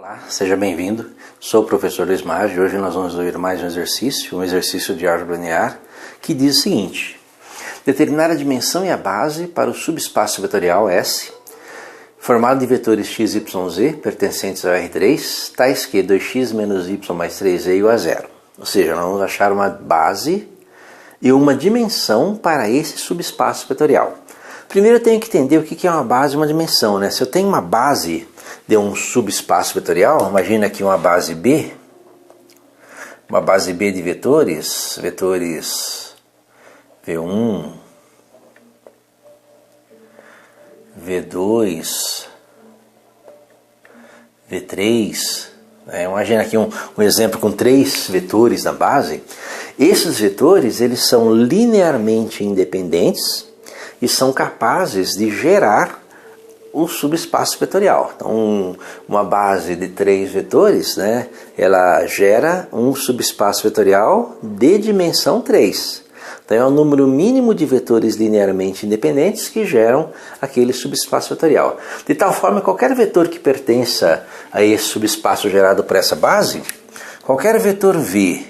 Olá, seja bem-vindo. Sou o professor Luiz Maggi e hoje nós vamos ver mais um exercício de álgebra linear, que diz o seguinte: determinar a dimensão e a base para o subespaço vetorial S, formado de vetores x, y, z, pertencentes ao R3, tais que 2x menos y mais 3z igual a zero. Ou seja, nós vamos achar uma base e uma dimensão para esse subespaço vetorial. Primeiro eu tenho que entender o que é uma base e uma dimensão, né? Se eu tenho uma base de um subespaço vetorial, imagina aqui uma base B de vetores V1, V2, V3, imagina aqui um exemplo com 3 vetores na base. Esses vetores eles são linearmente independentes e são capazes de gerar o subespaço vetorial. Então, uma base de 3 vetores, ela gera um subespaço vetorial de dimensão 3. Então, é o número mínimo de vetores linearmente independentes que geram aquele subespaço vetorial. De tal forma, qualquer vetor que pertença a esse subespaço gerado por essa base, qualquer vetor V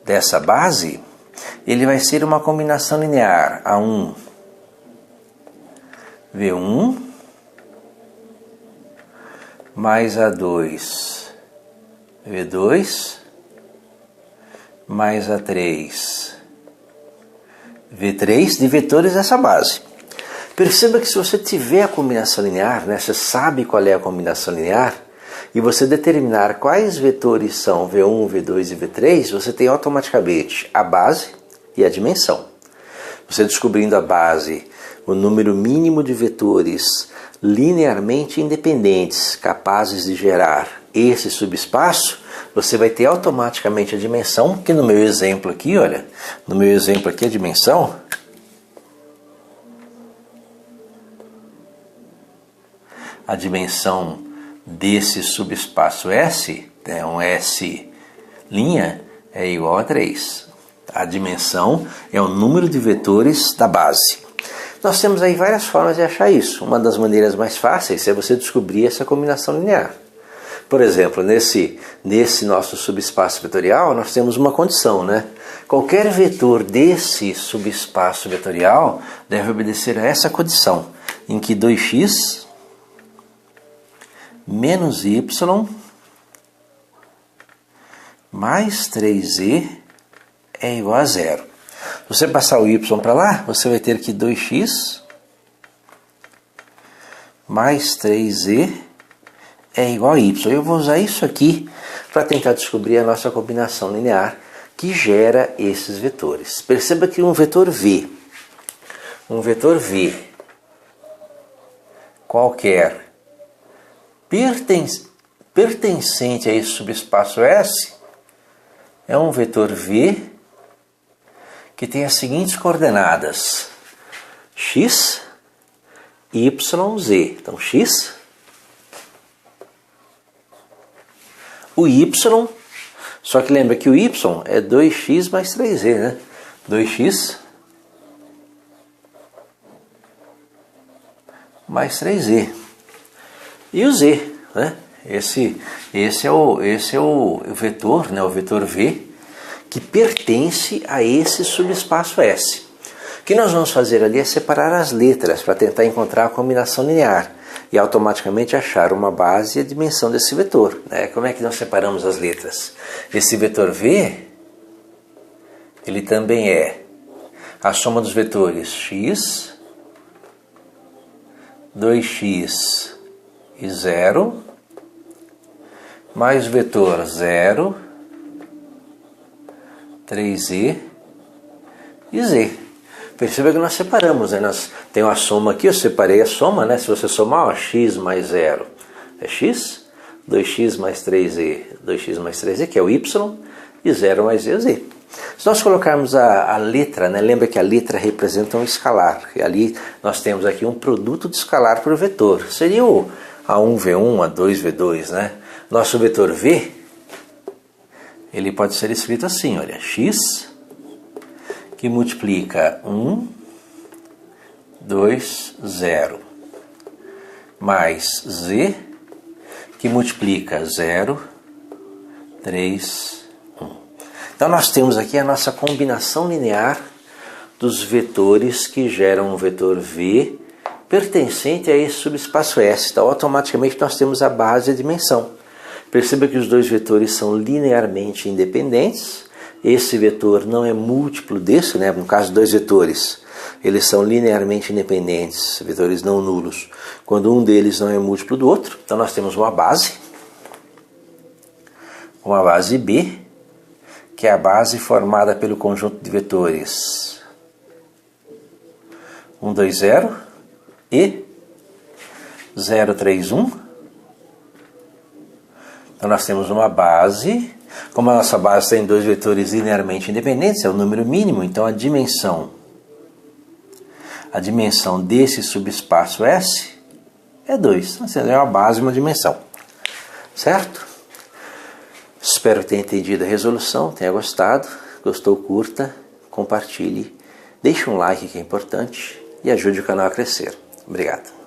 dessa base, ele vai ser uma combinação linear A1, V1 mais A2, V2 mais A3, V3 de vetores dessa base. Perceba que se você tiver a combinação linear, você sabe qual é a combinação linear, e você determinar quais vetores são V1, V2 e V3, você tem automaticamente a base e a dimensão. Você descobrindo a base, o número mínimo de vetores linearmente independentes capazes de gerar esse subespaço, você vai ter automaticamente a dimensão, que no meu exemplo aqui, olha, a dimensão desse subespaço S, um S' é igual a 3. A dimensão é o número de vetores da base. Nós temos aí várias formas de achar isso. Uma das maneiras mais fáceis é você descobrir essa combinação linear. Por exemplo, nesse nosso subespaço vetorial, nós temos uma condição, Qualquer vetor desse subespaço vetorial deve obedecer a essa condição, em que 2x menos y mais 3z é igual a zero. Se você passar o y para lá, você vai ter que 2x mais 3z é igual a y. Eu vou usar isso aqui para tentar descobrir a nossa combinação linear que gera esses vetores. Perceba que um vetor V qualquer pertencente a esse subespaço S é um vetor V que tem as seguintes coordenadas: x, y, z. Então, x, o y, só que lembra que o y é 2x mais 3z, 2x mais 3z. E o z, Esse é o vetor, o vetor V, que pertence a esse subespaço S. O que nós vamos fazer ali é separar as letras para tentar encontrar a combinação linear e automaticamente achar uma base e a dimensão desse vetor. Como é que nós separamos as letras? Esse vetor V, ele também é a soma dos vetores x, 2x e 0, mais o vetor 0, 3z e z. Perceba que nós separamos, Nós temos a soma aqui, eu separei a soma, Se você somar, x mais 0 é x, 2x mais 3z, que é o y, e 0 mais z é z. Se nós colocarmos a letra, lembra que a letra representa um escalar, e ali nós temos aqui um produto de escalar por vetor. Seria o A1, V1, A2, V2, Nosso vetor V, ele pode ser escrito assim, olha, x que multiplica 1, 2, 0, mais z que multiplica 0, 3, 1. Então nós temos aqui a nossa combinação linear dos vetores que geram um vetor V pertencente a esse subespaço S. Então automaticamente nós temos a base e a dimensão. Perceba que os dois vetores são linearmente independentes. Esse vetor não é múltiplo desse, né? No caso, dois vetores, eles são linearmente independentes, vetores não nulos, quando um deles não é múltiplo do outro. Então nós temos uma base B, que é a base formada pelo conjunto de vetores 1, 2, 0 e 0, 3, 1. Então nós temos uma base, como a nossa base tem dois vetores linearmente independentes, é o número mínimo, então a dimensão desse subespaço S é 2. Então, é uma base e uma dimensão. Certo? Espero que tenha entendido a resolução, tenha gostado. Gostou, curta, compartilhe, deixe um like que é importante e ajude o canal a crescer. Obrigado.